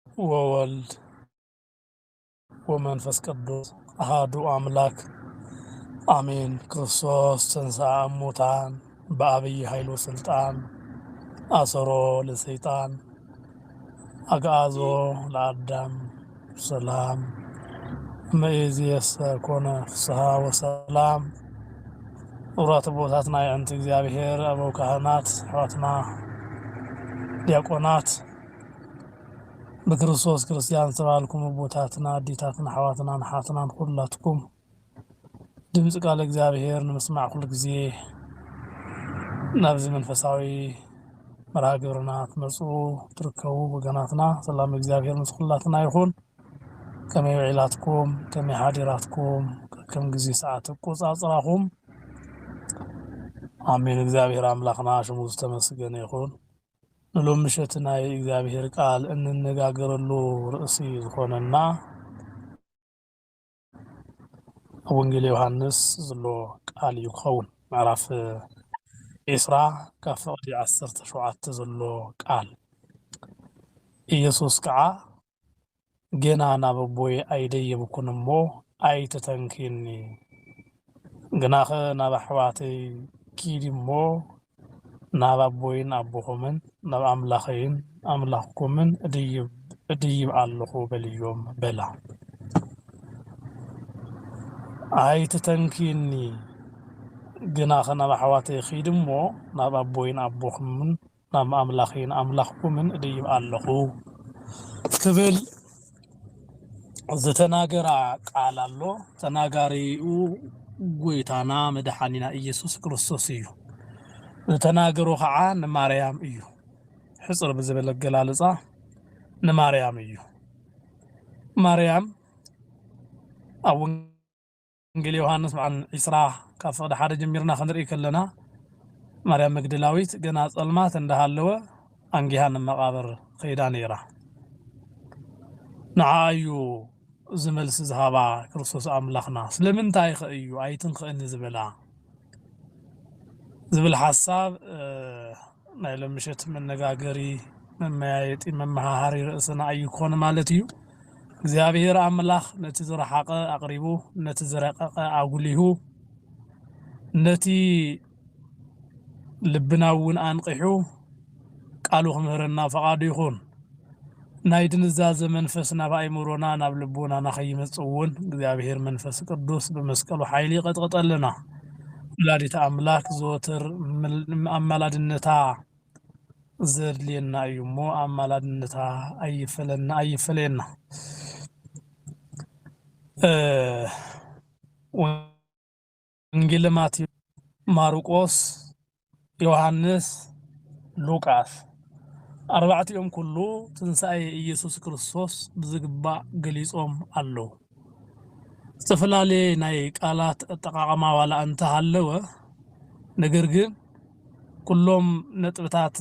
ወወልድ ወመንፈስ ቅዱስ አሐዱ አምላክ አሜን። ክርስቶስ ተንሥአ እሙታን በአብይ ኃይሉ ስልጣን አሰሮ ለሰይጣን አግዓዞ ለአዳም ሰላም እምይእዜሰ ኮነ ፍስሐ ወሰላም። ዑራት ቦታትና የእንት እግዚአብሔር አበው ካህናት አሕዋትና ዲያቆናት በክርስቶስ ክርስቲያን ዝተባልኩም ቦታትና አዲታትና አሕዋትና ንሓትናን ኩላትኩም ድምፂ ቃል እግዚአብሔር ንምስማዕ ኩሉ ግዜ ናብዚ መንፈሳዊ መርሃ ግብርና ትመፁ ትርከቡ ወገናትና ሰላም እግዚአብሔር ምስ ኩላትና ይኹን። ከመይ ውዒላትኩም ከመይ ሓዲራትኩም ከም ግዜ ሰዓት ቆፃፅራኹም አሜን። እግዚአብሔር አምላክና ሽሙ ዝተመስገነ ይኹን። ንሎም ምሸት ናይ እግዚአብሔር ቃል እንነጋገረሉ ርእሲ ዝኾነና ወንጌል ዮሐንስ ዘሎ ቃል እዩ ክኸውን ምዕራፍ 20 ካብ ፍቕዲ 17 ዘሎ ቃል ኢየሱስ ከዓ ገና ናብ ኣቦይ ኣይደየብኩን እሞ ኣይትተንኪኒ ግናኸ ናብ ኣሕዋተይ ኪድ እሞ ናብ ኣቦይን ኣቦኹምን ናብ ኣምላኸይን ኣምላኽኩምን እድይብ ኣለኹ በልዮም በላ። ኣይትተንኪኒ ግናኸ ናብ ኣሕዋተይ ኺድ እሞ ናብ ኣቦይን ኣቦኹምን ናብ ኣምላኸይን ኣምላኽኩምን እድይብ ኣለኹ ትብል ዝተናገራ ቃል ኣሎ። ተናጋሪኡ ጎይታና መድሓኒና ኢየሱስ ክርስቶስ እዩ። ዝተናገሮ ከዓ ንማርያም እዩ። ሕፅር ብዝበለ ኣገላልፃ ንማርያም እዩ። ማርያም ኣብ ወንጌል ዮሐንስ ምዕራፍ 20 ካብ ፍቕዲ 1 ጀሚርና ክንርኢ ከለና ማርያም መግደላዊት ገና ፀልማት እንዳሃለወ ኣንጊሃ ንመቃብር ከይዳ ነይራ። ንዓ እዩ ዝመልሲ ዝሃባ ክርስቶስ ኣምላኽና ስለምንታይ ኸ እዩ ኣይትንክእኒ ዝበላ ዝብል ሓሳብ ናይ ሎም ምሸት መነጋገሪ መመያየጢ መመሃሃሪ ርእስና እዩ ክኾነ ማለት እዩ። እግዚአብሔር ኣምላኽ ነቲ ዝረሓቐ ኣቕሪቡ ነቲ ዝረቐቐ ኣጉሊሁ ነቲ ልብና እውን ኣንቂሑ ቃሉ ክምህረና ፈቓዱ ይኹን። ናይ ድንዛዘ መንፈስ ናብ ኣእምሮና ናብ ልቦና ናኸይመፅእ እውን እግዚአብሔር መንፈስ ቅዱስ ብመስቀሉ ሓይሊ ይቐጥቅጠልና። ወላዲተ ኣምላክ ዘወትር ኣማላድነታ ዘድልየና እዩ እሞ ኣማላድነታ ኣይፈለየና። ወንጌል ማቴዎስ፣ ማርቆስ፣ ዮሐንስ፣ ሉቃስ ኣርባዕቲኦም ኩሉ ትንሣኤ ኢየሱስ ክርስቶስ ብዝግባእ ገሊፆም ኣለዉ። ዝተፈላለየ ናይ ቃላት ኣጠቃቅማ ዋላ እንተሃለወ ነገር ግን ኩሎም ነጥብታት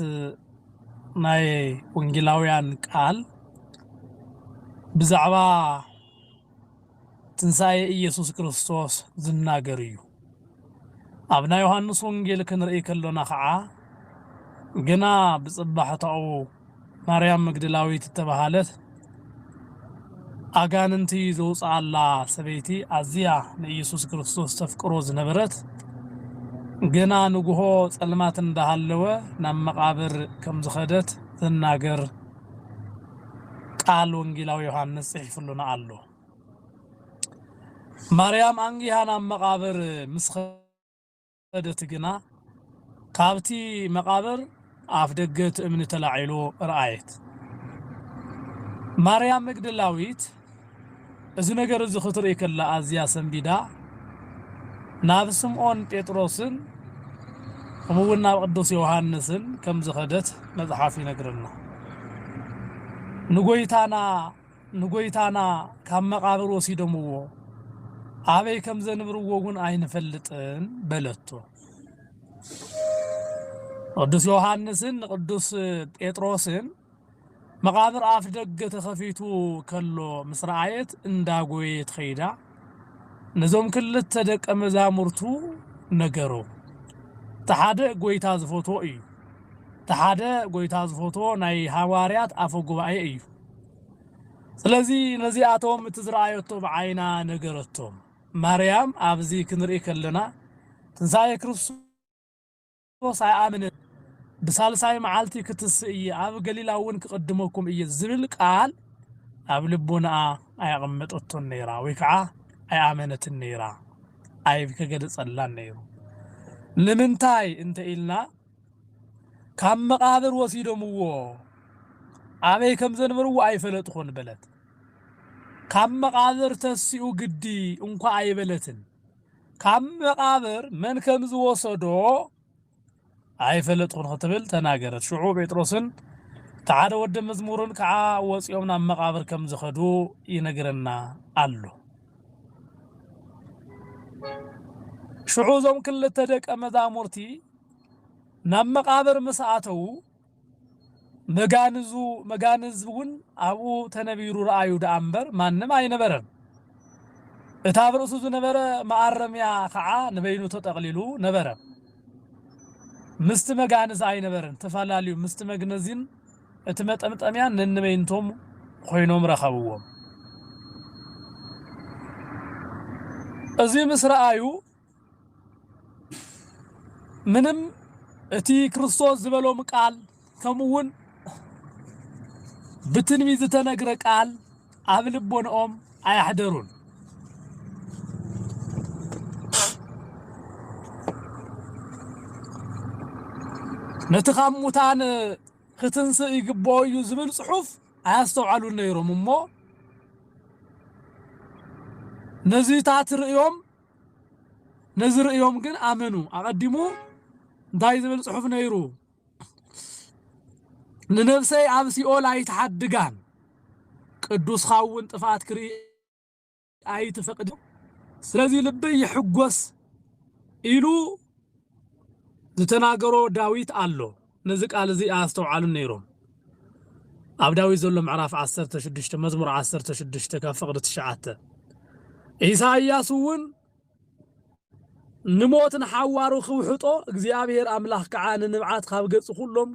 ናይ ወንጌላውያን ቃል ብዛዕባ ትንሣኤ ኢየሱስ ክርስቶስ ዝናገር እዩ። ኣብ ናይ ዮሐንስ ወንጌል ክንርኢ ከለና ከዓ ገና ብፅባሕታኡ ማርያም መግደላዊት እተባሃለት ኣጋንንቲ ዘውፅኣላ ሰበይቲ ኣዝያ ንኢየሱስ ክርስቶስ ተፍቅሮ ዝነበረት ገና ንጉሆ ፀልማት እንዳሃለወ ናብ መቃብር ከም ዝኸደት ዝናገር ቃል ወንጌላዊ ዮሐንስ ጽሒፉልና ኣሎ። ማርያም አንጊሃ ናብ መቃብር ምስ ኸደት ግና ካብቲ መቃብር ኣፍ ደገ እቲ እምኒ ተላዒሉ ረኣየት። ማርያም መግደላዊት እዚ ነገር እዚ ክትርኢ ከላ ኣዝያ ሰንቢዳ ናብ ስምዖን ጴጥሮስን ከምኡውን ናብ ቅዱስ ዮሐንስን ከም ዝኸደት መፅሓፍ ይነግረና። ንጎይታና ካብ መቃብር ወሲዶምዎ ኣበይ ከም ዘንብርዎ እውን ኣይንፈልጥን በለቶ። ቅዱስ ዮሐንስን ቅዱስ ጴጥሮስን መቃብር ኣፍ ደገ ተኸፊቱ ከሎ ምስ ረኣየት እንዳጎየት ኸይዳ ነዞም ክልተ ደቀ መዛሙርቱ ነገሮ። ተሓደ ጎይታ ዝፈትዎ እዩ። ተሓደ ጎይታ ዝፈትዎ ናይ ሃዋርያት ኣፈ ጉባኤ እዩ። ስለዚህ ነዚኣቶም ትዝራአየቶ بعይና ነገረቶም ማርያም ኣብዚ ክንርኢ ከለና ትንሳኤ ክርስቶስ ኣይኣምን بسالساي معالتي كتسئي أب قليلا ون كقدمكم إيه زبل قال أب لبونا أي غمت أطن نيرا ويكعا أي آمنة النيرا أي بك قد صلان نيرو لمنتاي انت إلنا كم مقابر وسيدو مو أبي كم زنبرو أي فلتخون بلد كم مقابر تسيو قدي انكو أي بلتن كم مقابر من كم زوصدو أي فلتخون خطبل تناقرت شعوب بيتروسن تعالى ود مزمورن كعا وصيومنا مقابر كم زخدو ينقرنا قالو شعوزهم كل تدك أمدامورتي نام مقابر مساعته مغانزون أبو تنبيرو رأيو دا أمبر مانم أي نبرن اتابر أسوزو نبر معرم يا خعا نبينو تتغليلو نبرن مستمغانز أي نبرن تفالاليو مستمغنزين اتمتأميان ننبينتهم خوينوم رخبوهم أزي مصر آيو منم اتي كريستوس زبلو مقال كمون بتنميز تنقر قال أبلبون أيحضرون نتخموتان ختنس يقبو يزبل صحف أستوعلون نيروم مو نزيتات رئيوم نزر يوم كن آمنوا أقدموا داي زبل صحف نيرو لنفسي عبسي أولا يتحدقان قدوس خاون تفات كري أي تفقدوا سلازي لبي يحقوس إلو زتناقروا داويت قالو نزق على زي أستوعالو نيروم أب داويت زولو معراف 16 مزمور 16 كفقدت الشعاتة إيساياسون نموت نحوارو خوحطو እግዚአብሔር አምላክ ከዓን ንብዓት ካብ ገጽ ሁሉም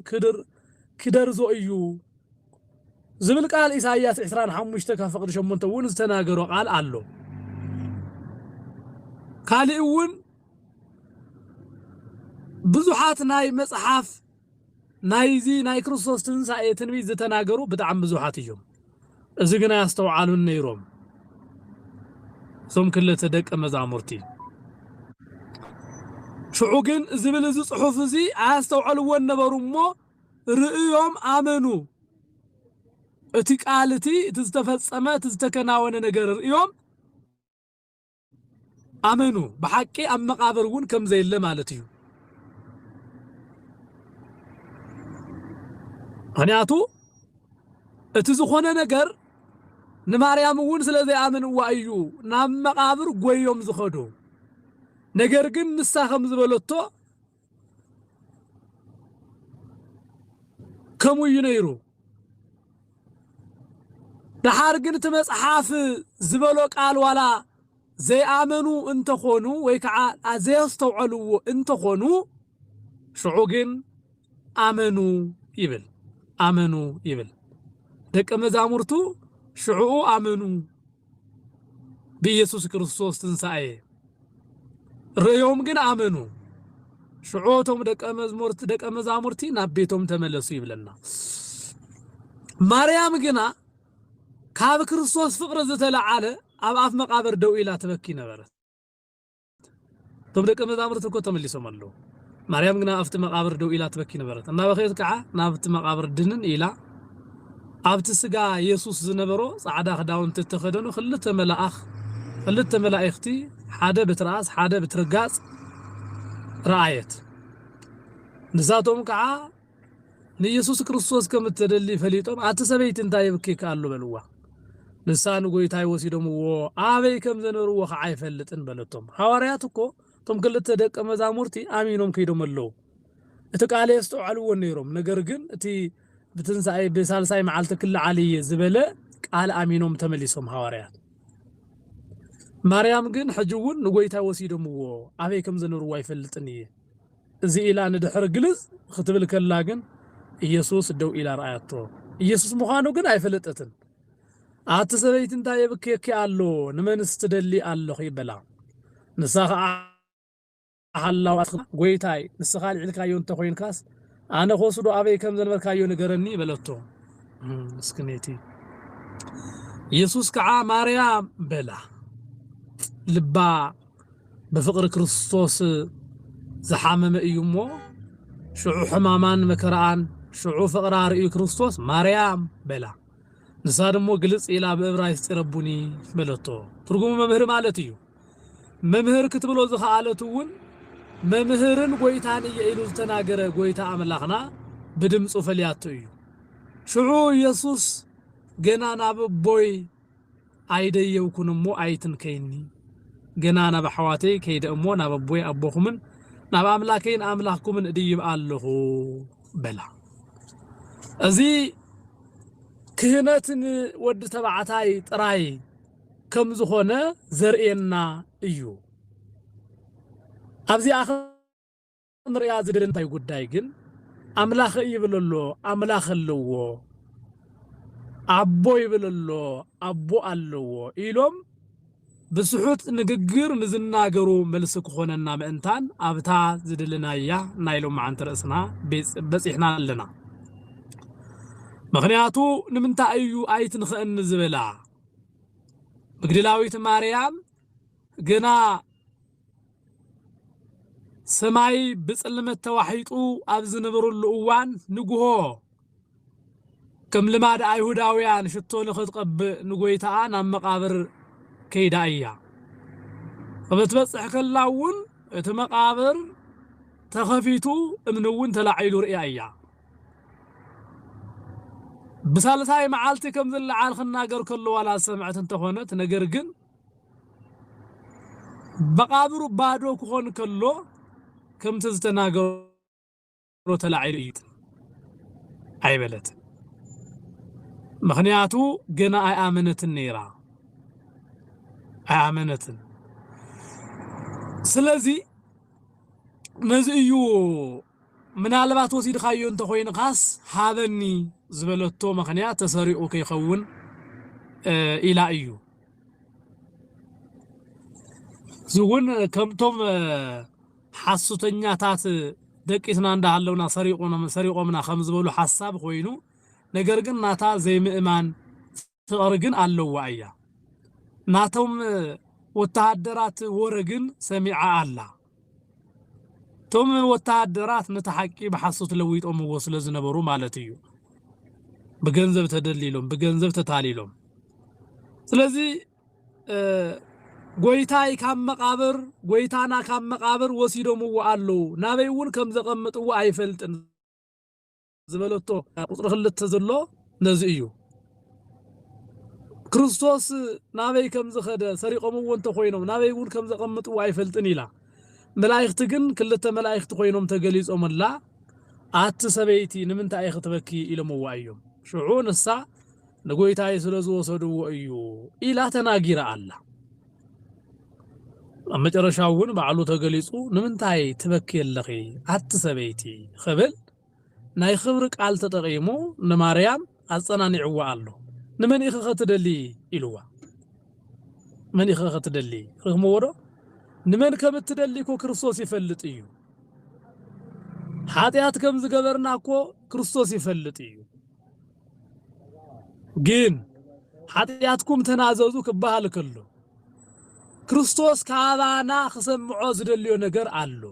ክደር ዞእዩ ዝብል ቃል ኢሳይያስ 25 ከፍቅድ 8 ውን ዝተናገሮ ቃል አሎ ካልኡን ብዙሓት ናይ መጽሐፍ ናይዚ ናይ ክርስቶስ ትንሳኤ ትንቢት ዝተናገሩ ብጣዕሚ ብዙሓት እዮም እዚ ግና ያስተውዓሉን ነይሮም ሶም ክልተ ደቀ መዛሙርቲ شعوقن زبل زي صحف زي أستوعلوا النبرو مو رئيهم آمنوا اتقالتي تستفصم تستكناون ነገር رئيهم آمنوا بحقي أم مقابرون كم زي اللي مالتيو هنياتو اتزخونه ነገር نماريامون ስለዚ آمنوا وأيو نام مقابر ጎዮም ዝኸዱ ነገር ግን ንሳኸም ዝበለቶ ከሙ ይነይሩ دحار ግን ተመጽሐፍ ዝበሎ ቃል ዋላ ዘይአመኑ እንተኾኑ ወይ ከዓ አዘይስተውዕልዎ እንተኾኑ ሽዑ ግን አመኑ ይብል ደቀ መዛሙርቱ ሽዑ አመኑ በኢየሱስ ክርስቶስ ትንሣኤ ريوم جن آمنوا شعوتهم دك مزامرتي نبيتهم تملسوا يبلنا مريم جنا كاب كريستوس فقر زتلا على أب مقابر دو إلى تبكي نبرت تم دك مزامرتي كو تملسوا ملو مريم جنا أفت مقابر دو إلى تبكي نبرت أنا بخير كعا نافت مقابر دنن إلى أبت سجا يسوع زنبرو صعدا خداون تتخدنو خلت ملائختي حدا بتراس حدا بترقاص رأيت نزاتهم كعا نيسوس كريستوس كم تدلي فليتهم أتسبيت انت يبكي قالوا بلوا لسان قويتاي وسيدهم و آبي كم زنروا خعاي فلتن بلتهم حوارياتكو تم كل تدق مزامورتي آمينهم كيدهم اللو اتقالي يستوعلوا النيروم نقرقن اتي بتنساي بسالساي معالت كل علي زبلة قال آمينهم تمليسهم حواريات مريم جن حجون نقويتها وسيدهم و أبي كم زنروا يفلتني زي إلى ندحر جلس ختبل كلاجن يسوس الدو إلى رأيته يسوس مخانو جن يفلتتن أتسبيت أنت يبكي كالله نمن استدلي الله يبلا نسخ الله وأخ قويتاي نسخ عليك أيون تقوين كاس أنا خصدو أبي كم زنبر كايون قرني بلتو مسكنيتي يسوس كعا ماريام بلا لبا بفقر كريستوس زحامم ايمو شعو حمامان مكران شعو فقرار اي كريستوس ماريام بلا نسادمو قلص الى بابرايس ربوني بلتو ترغم ممهر مالتيو ممهر كتبلو زخالتون ممهرن قويتان ييلو تناغره قويتا املاخنا بدمصو فلياتو شعو يسوس جنا ناب بوي ايديو كنمو ايتن كيني جنا ناب حواتي كيد امو ناب بوي ابوخمن ناب املاكين املاككم اديب الله بلا ازي كهنتن ود تبعتاي طراي كم زخونه زرئنا ايو ابزي اخر رياض درنتاي غداي جن املاخ يبللو املاخ لو ابو يبللو ابو الله إلهم بسحوت نغغر نزناغرو ملسك خوننا مانتان ابتا زدلنايا نايلو معنت راسنا بصيحنا لنا مغنياتو نمنتا ايو ايت نخن زبلا مغدلاويت ماريام جنا سماي بصلمت توحيطو ابز نبرو الاوان نغو كم لماد ايهوداويان شتو نخطقب نغويتا نا مقابر كيدايا فبتبصح كلاون اتمقابر تخفيتو امنون تلاعيلو رئيايا بسالتاي معالتي كم زل عال خناغر كله ولا سمعت انت هونت نغر جن بقابرو بادو كون كله كم تزتناغرو تلاعيل ايت اي بلت مخنياتو جنا اي امنت النيرا اي امنت سلازي نزيو منالبات وسيد خايو انت خوين خاص هذني زبلتو مخنيات تسريقو كيخون الى ايو زون كمتم حسوتኛታት ደቂስና እንዳለውና ሰሪቆምና ከምዝበሉ ሐሳብ ኮይኑ ነገር ግን ናታ ዘይምእማን ፍቅር ግን አለው ዋያ ናቶም ወታደራት ወረግን ሰሚዓ አላ ቶም ወታደራት ነተሐቂ በሐሱት ለዊጦም ወስለ ዝነበሩ ማለት እዩ በገንዘብ ተደሊሎም በገንዘብ ተታሊሎም ስለዚህ ጎይታይ ካም መቃብር ጎይታና ካም መቃብር ወሲዶም ወአሉ ናበይውን ከም ዘቀምጥው አይፈልጥን ዝበለቶ ቁጥር ክልተ ዘሎ ነዚ እዩ ክርስቶስ ናበይ ከም ዝኸደ ሰሪቆም ወንተ ኮይኖም ናበይውን ከም ዘቀምጥው አይፈልጥን ኢላ መላእክት ግን ክልተ መላእክት ኮይኖም ተገሊጾምላ አት ሰበይቲ ንምንታይ ይኽትበኪ ኢሎም ወአዮም ሽዑን እሳ ንጎይታይ ስለዝ ወሰዱ እዩ ኢላ ተናጊራ አላ መጨረሻውን ባዕሉ ተገሊጹ ንምንታይ ትበኪየለኺ አት ሰበይቲ خبل ናይ ክብር ቃል ተጠቂሙ ንማርያም አጸናኒዕዋ አሎ ንመን ኢኸ ከተደሊ ኢልዋ መን ኢኸ ከተደሊ ረግመወዶ ንመን ከምትደሊኮ ክርስቶስ ይፈልጥ እዩ ኃጢአት ከም ዝገበርናኮ ክርስቶስ ይፈልጥ እዩ ግን ኃጢአትኩም ተናዘዙ ክባሃል ከሎ ክርስቶስ ካባና خሰምዖ ዝደልዮ ነገር አሎ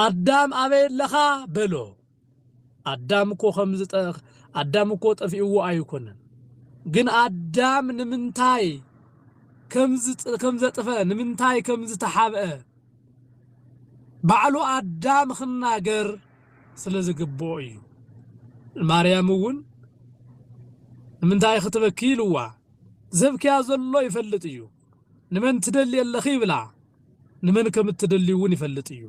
አዳም አበለኻ በሎ አዳምኮ ከምዝጠኽ አዳምኮ ጠፊው አይኮነን ግን አዳም ንምንታይ ከምዘጥፈ ንምንታይ ከምዝተሓበ ባዕሉ አዳም خናገር ስለዝግቦ እዩ ማርያምውን ንምንታይ ክትበኪልዋ ዘብኪያ ዘሎ ይፈልጥ እዩ ንመን ትደሊ የለኺ ብላ ንመን ከምትደሊውን ይፈልጥ እዩ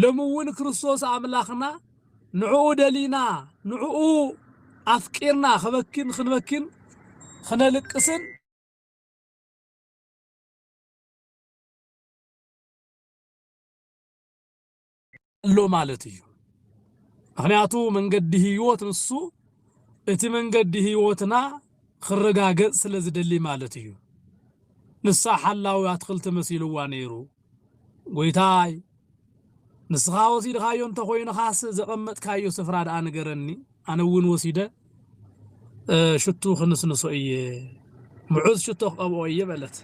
ለሙውን ክርስቶስ አምላኽና ንዑ ደሊና ንዑ አፍቂርና خበኪን خنበኪን خنልቅስን ሎ ማለት እዩ ምክንያቱ መንገዲ ህይወት ንሱ እቲ መንገዲ ህይወትና ክረጋገጽ ስለዝደሊ ማለት እዩ ንሳ ሓላዊ አትክልቲ መሲልዋ ነይሩ ጎይታይ ንስኻ ወሲድኻዮ እንተኾይንኻስ ዘቐመጥካዮ ስፍራ ደኣ ንገረኒ ኣነ እውን ወሲደ ሽቱ ክንስንሶ እየ ምዑዝ ሽቶ ክቐብኦ እየ በለት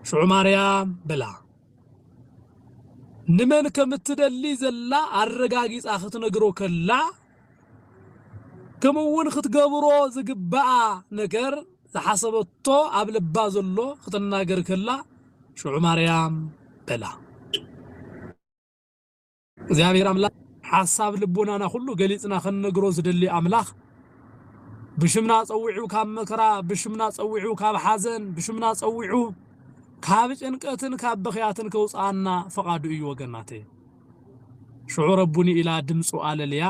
ሽዑ ማርያም በላ ንመን ከምትደሊ ዘላ አረጋጊጻ ክትነግሮ ከላ ከምውን ክትገብሮ ዝግባአ ነገር ዝሓሰበቶ ኣብ ልባ ዘሎ ክትናገር ከላ ሽዑ ማርያም በላ እግዚአብሔር አምላክ ሐሳብ ልቦናና ሁሉ ገሊጽና ከነግሮ ዝደሊ አምላክ ብሽምና ጸውዑ ካብ መከራ ብሽምና ጸውዑ ካብ ሐዘን ብሽምና ጸውዑ ካብ ጭንቀትን ካብ በኺያትን ከውጻና ፈቃዱ እዩ ወገናቴ ሽዑ ረቡኒ ኢላ ድምጹ አለልያ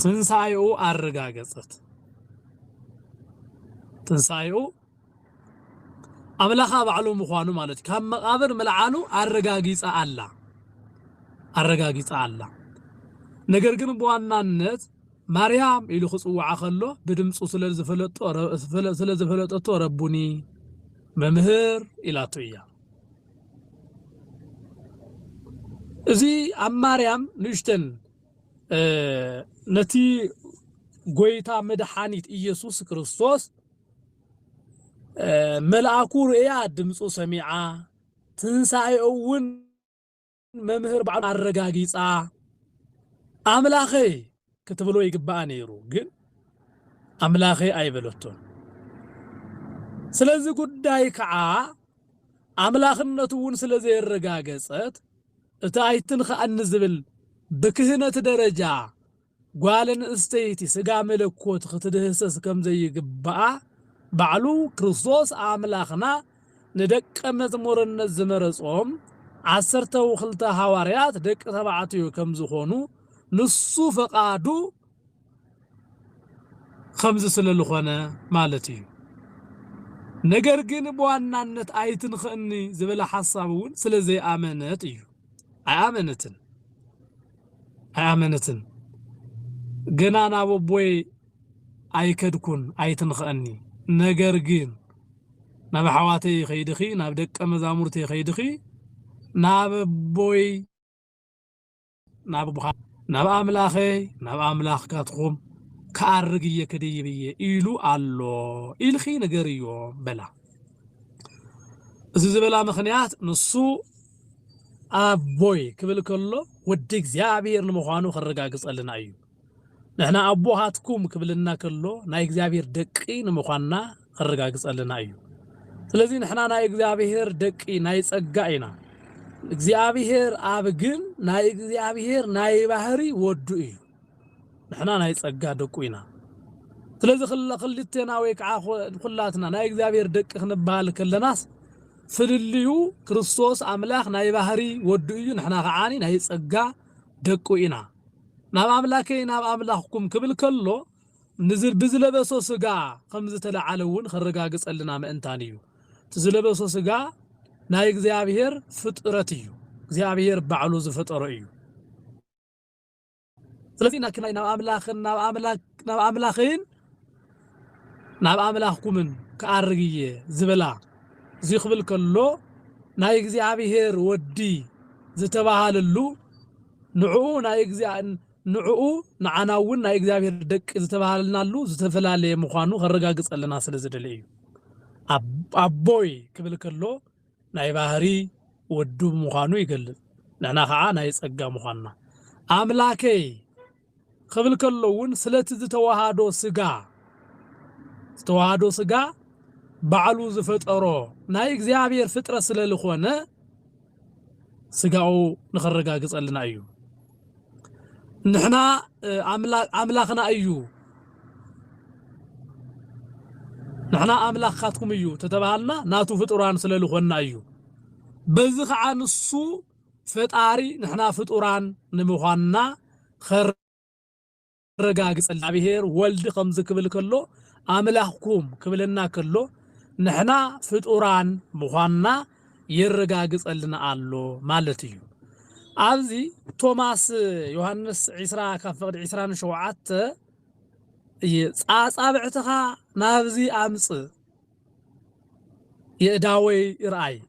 ትንሳኤው አረጋገጸት ትንሳኤው አምላኻ ባዕሉ ምዃኑ ማለት ካብ መቃብር መልዓሉ አረጋጊጻ አላ ነገር ግን በዋናነት ማርያም ኢሉ ክጽዋዓ ከሎ በድምጹ ስለዝፈለጠቶ ረቡኒ መምህር ኢላቱ እያ እዚ ኣብ ማርያም ንሽተን ነቲ ጎይታ መድኃኒት ኢየሱስ ክርስቶስ መልአኩ ርያ ድምጹ ሰሚዓ ትንሳኤውን መምህር ባዕሉ አረጋጊጻ አምላኼ ክትብሎ ይግባአ ነይሩ ግን አምላኼ አይበለቶን ስለዚህ ጉዳይ ከዓ አምላኽነቱን ስለዚህ ያረጋገጸት እታይትን ከአን ዝብል በክህነት ደረጃ ጓለን እስቴቲ ስጋ መለኮት ክትደህሰስ ከምዘይ ይግባአ ባዕሉ ክርስቶስ አምላኽና ንደቀ መዝሙርነት ዝመረጾም 12 ሐዋርያት ደቀ ተባዕትዮ ከም ዝኾኑ ንሱ ፈቃዱ ከምዝ ስለልኾነ ማለት እዩ ነገር ግን በዋናነት አይትን ከእኒ ዝበለ ሐሳቡን ስለዚህ አመነት እዩ አያመነትን ገና ናቦቦይ አይከድኩን አይትን ከእኒ ነገር ግን ናብ ሓዋተይ ኸይድኺ ናብ ደቀ መዛሙርተይ ኸይድኺ ናቦቦይ ናብ አምላኽካትኩም ከአርግየ ከደይብየ ኢሉ አሎ ኢልኺ ነገርዮ በላ እዚ ዝበላ ምኽንያት ንሱ አቦይ ክብል ከሎ ወዲ እግዚአብሔር ንምዃኑ ከረጋግጸልና እዩ ንሕና አቦሃትኩም ክብልና ከሎ ናይ እግዚአብሔር ደቂ ንምዃንና ከረጋግጸልና እዩ ስለዚ ንሕና ናይ እግዚአብሔር ደቂ ናይ ጸጋ ኢና እግዚአብሔር አብ ግን ናይ እግዚአብሔር ናይ ባህሪ ወዱ እዩ ንሕና ናይ ጸጋ ደቁ ኢና ስለዚ ክልተና ወይ ከዓ ኩላትና ናይ እግዚአብሔር ደቂ ክንባል ከለናስ ፍልልዩ ክርስቶስ አምላኽ ናይ ባህሪ ወዱ እዩ ንሕና ከዓኒ ናይ ጸጋ ደቁ ኢና ናብ አምላከይ ናብ አምላኽኩም ክብል ከሎ ንዝል ብዝለበሶ ስጋ ከም ዝተለዓለውን ከረጋግጸልና ምእንታን እዩ ዝለበሶ ስጋ ናይ እግዚአብሔር ፍጥረት እዩ እግዚአብሔር ባዕሉ ዝፈጠሮ እዩ ስለዚህ ናክናይ ናብ አምላኽኩምን ከአርግየ ዝበላ ዝኽብል ከሎ ናይ እግዚአብሔር ወዲ ዝተባሃለሉ ንዑኡ ንዓናውን ናይ እግዚአብሔር ደቂ ዝተባሃለናሉ ዝተፈላለየ ምዃኑ ከረጋግጸልና ስለዝደለ እዩ አቦይ ክብል ከሎ ናይ ባህሪ ወዱ ምዃኑ ይገልጽ ንሕና ከዓ ናይ ጸጋ ምዃንና አምላከይ ክብል ከሎውን ስለቲ ዝተዋሃዶ ስጋ ባዕሉ ዝፈጠሮ ናይ እግዚአብሔር ፍጥረት ስለልኾነ ስጋኡ ንኸረጋግጸልና እዩ ንሕና አምላኽና እዩ ንሕና አምላኽካትኩም እዩ ተተባሃልና ናቱ ፍጡራን ስለልኾና እዩ በዚ ከዓ ንሱ ፈጣሪ ንሕና ፍጡራን ንምዃንና ከረጋግጸልና እግዚአብሔር ወልድ ከም ዝክብል ከሎ አምላኽኩም ክብልና ከሎ ንሕና ፍጡራን ምዃንና ይረጋግጸልና አሎ ማለት እዩ أبزي توماس يوحنس عسرا كفقد عسران شوعات أصابعتها نابزي أمس يداوي رأي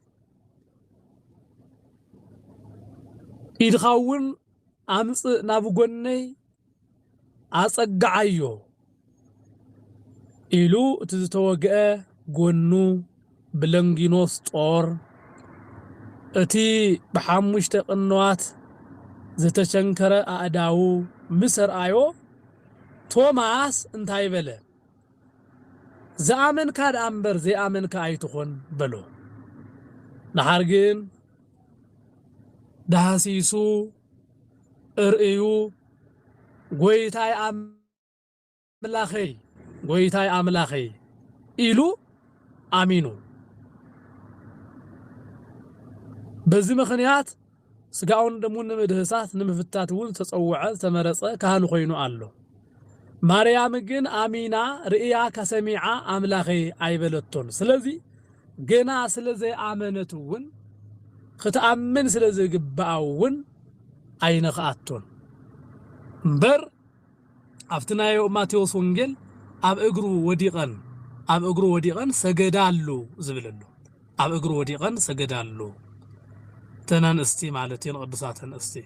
يدخون أمس نابغني أصقعيو إلو تزتوقع غنو بلنجينوس طور أتي بحمش تقنوات زتشنكر أداو مصر آيو توماس انتاي بله زامن كاد أمبر زي آمن كايتخون بلو نحارجين دهاسيسو ارئيو غويتاي أملاخي إلو آمينو بزي مخنيات سقاون دمون مدهسات نمفتاتون تصوعات تمرصة كهانو خوينو آلو مريم جن آمينا رئيا كسميعة أملاخي عيبلتون سلزي جنا سلزي آمنتون ختأمن سلزي قبعون أين خاتون بر أفتنا يو ماتيوس ونجل أب أجرو وديقن سجدالو زبللو أب أجرو وديقن سجدالو تنان استي مالتين قدساتن استي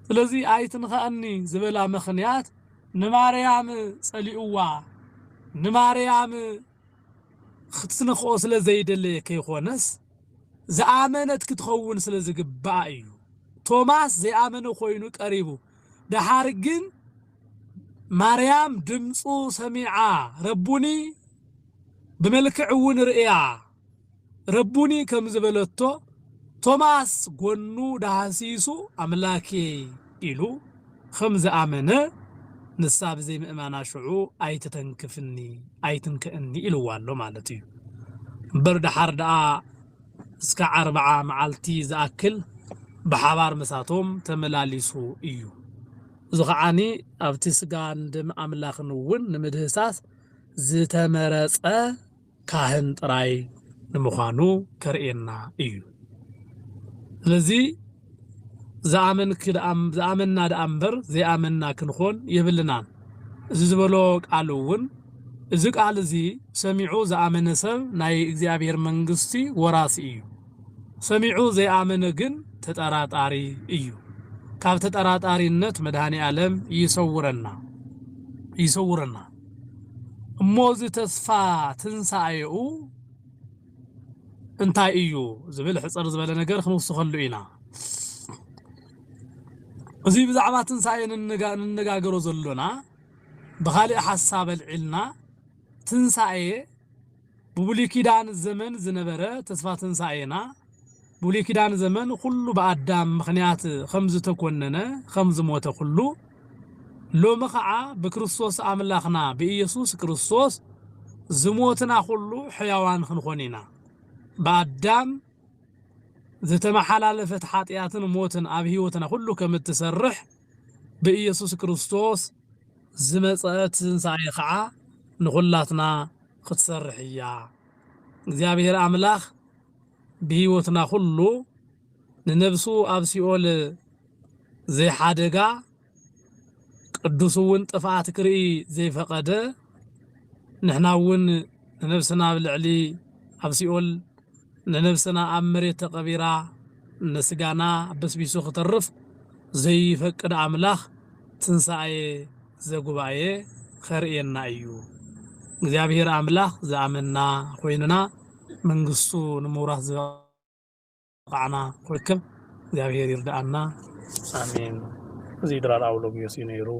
سلزي آيتن خأني زبلا مخنيات نماريام صليوا نماريام ختسنخو سلازي دلي كيخونس زآمنت كتخون سلازي قبائيو توماس زي آمنو خوينو قريبو دحارقين مريم دمصو سميعة ربوني بملكعون رئيا ربوني كم زبلتو توماس قنو دهاسيسو أملاكي إلو خمز آمنه نصاب زي مأمانا شعو أيتنكفني إلوالو مالتي برد حردا اسكا 4 معالتي زاكل بحبار مساتهم تملاليسو إيو زغعاني أبتي سقان دم أملاخ نوون نمدهساس زتمرس كاهن تراي نمخانو كرئينا إيو لذي زامننا دا أمبر زي آمننا كنخون يبلنان زبلو قالوون إذا قال زي سمعو زآمن سب ناي إغزيابير منغستي وراسي إيو سمعو زي آمن جن تتارات آري إيو كاب تتارات آري النت مدهاني عالم يسورنا موزي تصفى تنسايو انتاي إيو زبل حصر زبل نقر خنوص خلو إينا وزي بزعبات تنساين النقاقرو زلونا بخالي حساب العلنا تنساي ببوليكي دان الزمن زنبرة تصفى تنساينا بوليكي دان الزمن كله بعدام مخنيات 5 تكوننا 5 موت كله لو مخعا بكريستوس أملاخنا بإيسوس كريستوس زموتنا كله حيوان خنخونينا بعدام زتما حلالفت حاطياتن موتن اب هيوتنا كله كمتسرح بإيسوس كريستوس زمصات تنساي خعا نخلاتنا كتسرحيا እግዚአብሔር አምላክ በህይወትና ሁሉ ለነብሱ አብሲኦል ዘይ ሓደጋ ቅዱስውን ጥፋት ክርኢ ዘይፈቀደ ንሕናውን ነብስና ብልዕሊ አብሲኦል لنفسنا أمري تقبيرا نسجانا بس بيسوق ترف زي فكر أملاخ تنساي زجوباي خيرنا أيو زابير أملاخ زامنا خويننا من قصو نمورة زقعنا خويكم زابير يردعنا آمين زيدرا الأولو بيسينيرو